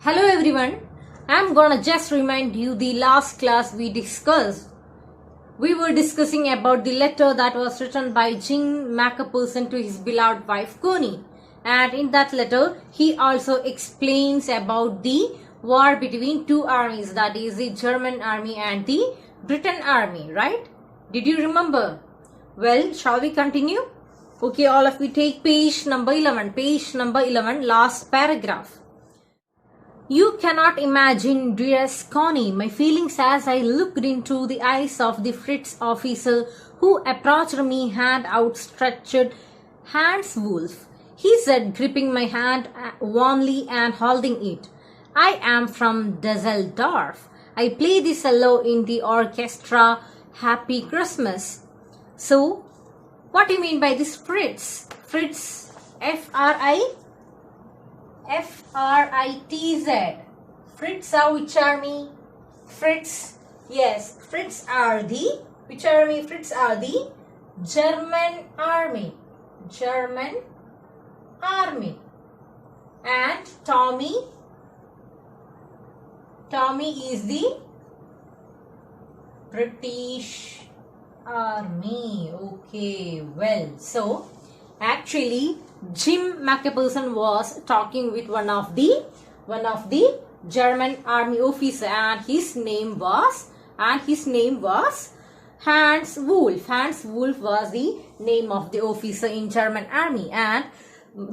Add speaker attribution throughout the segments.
Speaker 1: Hello everyone, I'm gonna just remind you the last class we discussed. We were discussing about the letter that was written by Jim Macpherson to his beloved wife Connie. And in that letter, he also explains about the war between two armies, that is the German army and the Britain army, right? Did you remember? Well, shall we continue? Okay, all of you take page number 11, last paragraph. You cannot imagine, dearest Connie, my feelings as I looked into the eyes of the Fritz officer who approached me hand outstretched. Hans Wolf, he said, gripping my hand warmly and holding it. I am from Dusseldorf. I play the cello in the orchestra. Happy Christmas. So, what do you mean by this Fritz? Fritz, F-R-I-T-Z. Fritz are which army? Fritz, yes, Fritz are the, which army? Fritz are the German army. German army. And Tommy is the British army. Okay, well, so actually Jim Macpherson was talking with one of the German army officer, and his name was Hans Wolf. Hans Wolf was the name of the officer in German army, and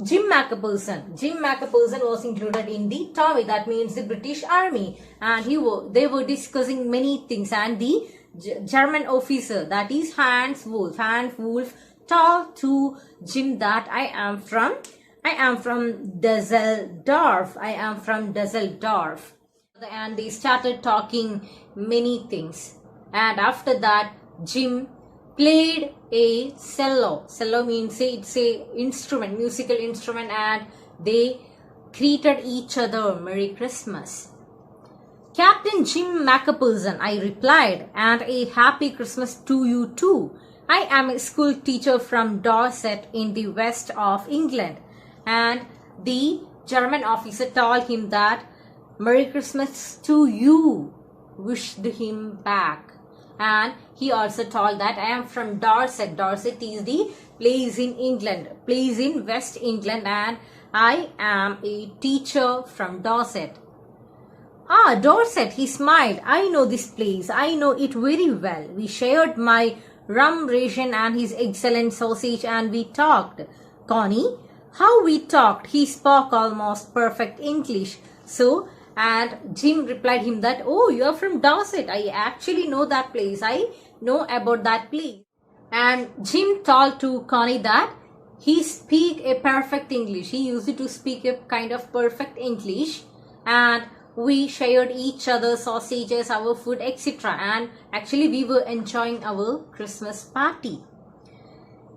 Speaker 1: Jim Macpherson was included in the Tommy, that means the British army, and they were discussing many things, and the German officer, that is Hans Wolf told to Jim that I am from Dusseldorf. And they started talking many things. And after that, Jim played a cello. Cello means it's a instrument, musical instrument, and they greeted each other Merry Christmas. Captain Jim Macpherson, I replied, and a happy Christmas to you too. I am a school teacher from Dorset in the west of England. And the German officer told him that Merry Christmas to you, wished him back. And he also told that I am from Dorset. Dorset is the place in England, place in West England, and I am a teacher from Dorset. Ah, Dorset, he smiled. I know this place. I know it very well. We shared my rum ration and his excellent sausage, and we talked. Connie, how we talked. He spoke almost perfect English. So, and Jim replied him that, oh, you are from Dorset. I actually know that place. I know about that place. And Jim told to Connie that he speak a perfect English. He used to speak a kind of perfect English, and we shared each other's sausages, our food, etc. And actually we were enjoying our Christmas party.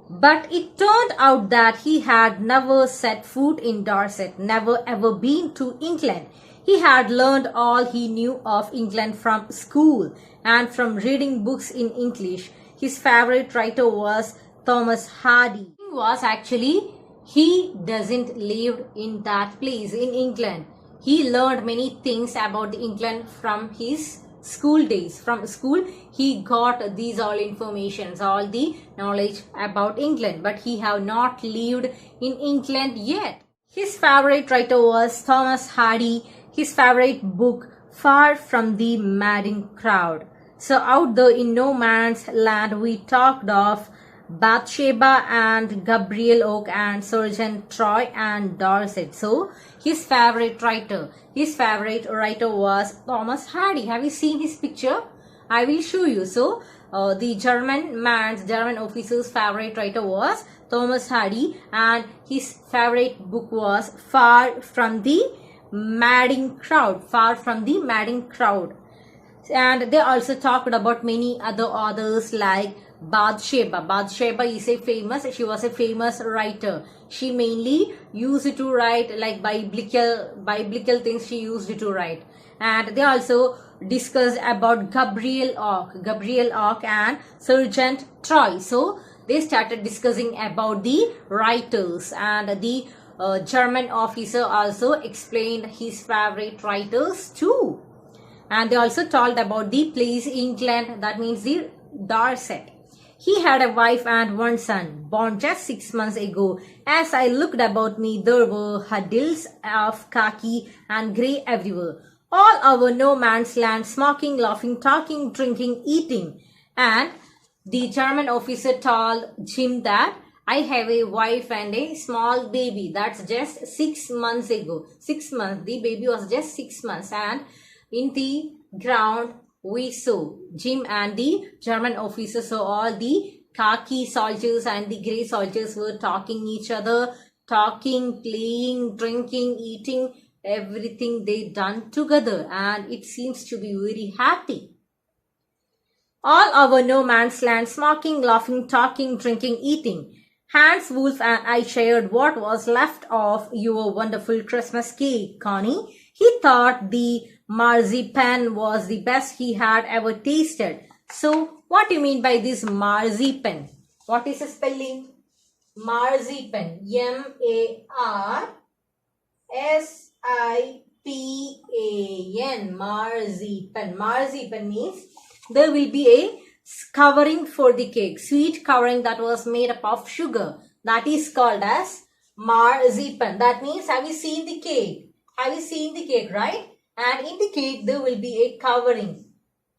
Speaker 1: But it turned out that he had never set foot in Dorset, never ever been to England. He had learned all he knew of England from school and from reading books in English. His favorite writer was Thomas Hardy. He doesn't live in that place in England. He learned many things about England from his school days. From school, he got these all informations, all the knowledge about England. But he have not lived in England yet. His favorite writer was Thomas Hardy. His favorite book, Far from the Madding Crowd. So out there in no man's land, we talked of Bathsheba and Gabriel Oak and Sergeant Troy and Dorset. So his favorite writer was Thomas Hardy. Have you seen his picture? I will show you. So the German officer's favorite writer was Thomas Hardy, and his favorite book was Far from the Madding Crowd. And they also talked about many other authors like Bathsheba. Bathsheba she was a famous writer. She mainly used to write like biblical things she used to write. And they also discussed about Gabriel Ock and Sergeant Troy. So they started discussing about the writers and the German officer also explained his favorite writers too. And they also told about the place England, that means the Dorset. He had a wife and one son, born just 6 months ago. As I looked about me, there were huddles of khaki and grey everywhere. All over no man's land, smoking, laughing, talking, drinking, eating. And the German officer told Jim that I have a wife and a small baby. That's just 6 months ago. 6 months. The baby was just 6 months. And in the ground, we saw Jim and the German officer saw all the khaki soldiers and the grey soldiers were talking each other, talking, playing, drinking, eating, everything they done together, and it seems to be very happy. All over no man's land, smoking, laughing, talking, drinking, eating. Hans Wolf and I shared what was left of your wonderful Christmas cake, Connie. He thought the marzipan was the best he had ever tasted. So, what do you mean by this marzipan? What is the spelling? Marzipan. M-A-R-S-I-P-A-N. Marzipan. Marzipan means there will be a covering for the cake. Sweet covering that was made up of sugar. That is called as marzipan. That means, have you seen the cake? Have you seen the cake, right? And in the cake, there will be a covering.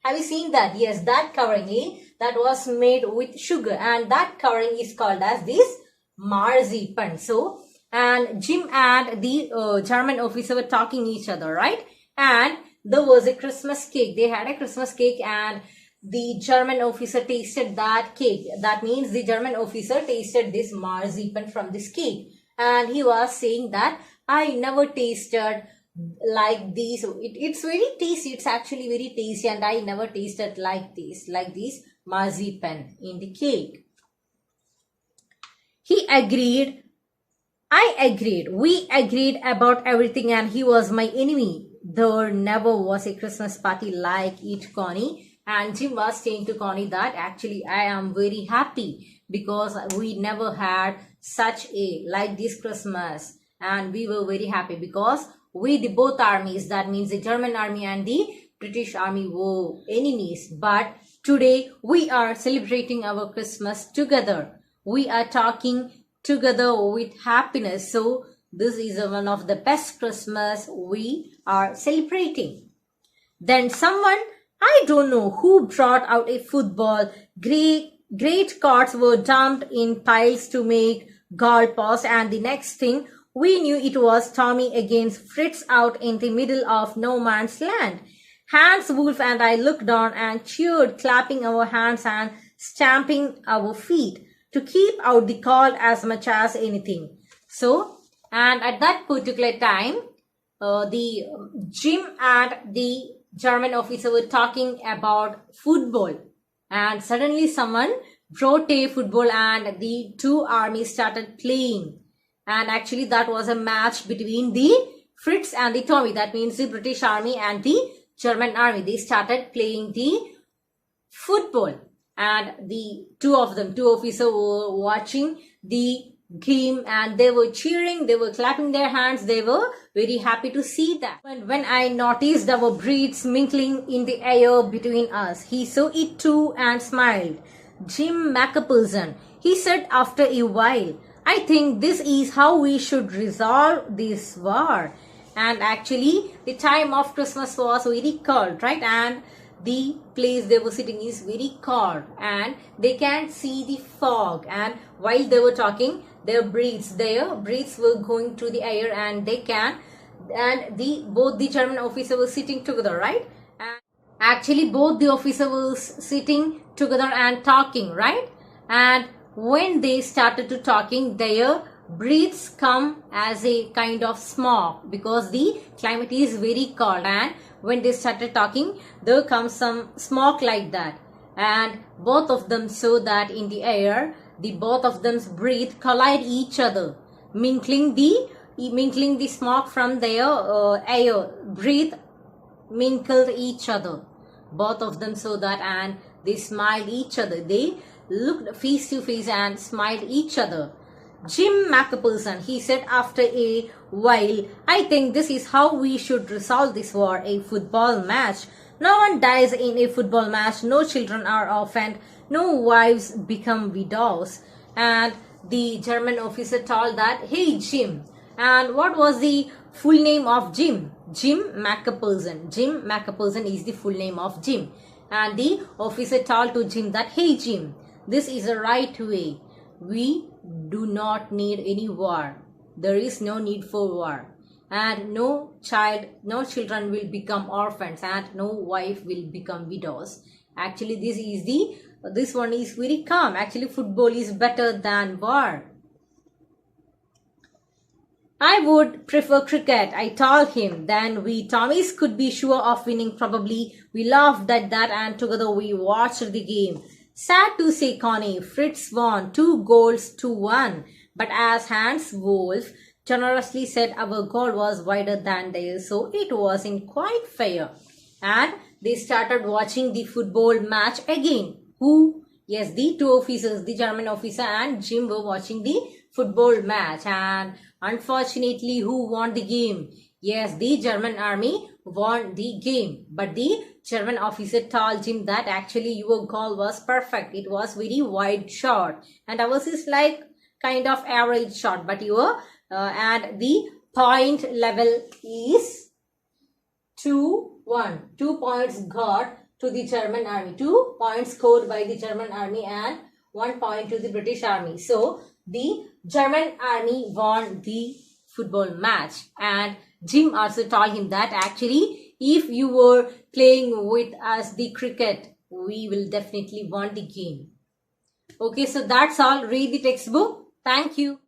Speaker 1: Have you seen that? Yes, that covering that was made with sugar. And that covering is called as this marzipan. So, and Jim and the German officer were talking each other, right? And there was a Christmas cake. They had a Christmas cake and the German officer tasted that cake. That means the German officer tasted this marzipan from this cake. And he was saying that I never tasted like this. It's very tasty. It's actually very tasty and I never tasted like this marzipan in the cake. He agreed. I agreed. We agreed about everything and he was my enemy. There never was a Christmas party like it, Connie. And Jim was saying to Connie that actually I am very happy because we never had such a like this Christmas. And we were very happy because we, the both armies, that means the German army and the British army, were enemies. But today we are celebrating our Christmas together. We are talking together with happiness. So this is one of the best Christmas we are celebrating. Then someone, I don't know who, brought out a football. Great cards were dumped in piles to make goalposts, and the next thing we knew it was Tommy against Fritz out in the middle of no man's land. Hans Wolf and I looked on and cheered, clapping our hands and stamping our feet to keep out the cold as much as anything. So, and at that particular time, the Jim and the German officer were talking about football. And suddenly someone brought a football and the two armies started playing. And actually that was a match between the Fritz and the Tommy. That means the British army and the German army. They started playing the football. And the two officers were watching the game and they were cheering, they were clapping their hands, they were very happy to see that. When I noticed our breaths mingling in the air between us, he saw it too and smiled. Jim McApperson, he said after a while, I think this is how we should resolve this war. And actually the time of Christmas was very cold, right? And the place they were sitting is very cold and they can't see the fog, and while they were talking their breaths were going through the air and they can, and both the German officer was sitting together, right? And actually both the officer was sitting together and talking, right? And when they started to talking, their breaths come as a kind of smoke because the climate is very cold, and when they started talking there comes some smoke like that, and both of them saw that in the air the both of them's breath collide each other, mingling the smoke from their air breath mingled each other. Both of them saw that and they smiled each other. They looked face to face and smiled each other. Jim McPherson, he said after a while, I think this is how we should resolve this war, a football match. No one dies in a football match, no children are orphaned, no wives become widows. And the German officer told that, hey Jim. And what was the full name of Jim? Jim McPherson. Jim McPherson is the full name of Jim. And the officer told to Jim that, hey Jim, this is the right way. We do not need any war. There is no need for war. And no children will become orphans, and no wife will become widows. Actually, this one is very calm. Actually, football is better than war. I would prefer cricket, I told him. Then we Tommies could be sure of winning probably. We laughed at that and together we watched the game. Sad to say, Connie, Fritz won 2-1. But as Hans Wolf generously said, our goal was wider than theirs, so it wasn't quite fair. And they started watching the football match again. Who? Yes, the two officers, the German officer and Jim were watching the football match. And unfortunately, who won the game? Yes, the German army won the game. But the German officer told Jim that actually your goal was perfect. It was very wide shot. And ours is like kind of average shot. But your and the point level is 2-1. 2 points got to the German army. 2 points scored by the German army and 1 point to the British army. So the German army won the football match. And Jim also told him that actually if you were playing with us the cricket, we will definitely won the game. Okay, so that's all. Read the textbook. Thank you.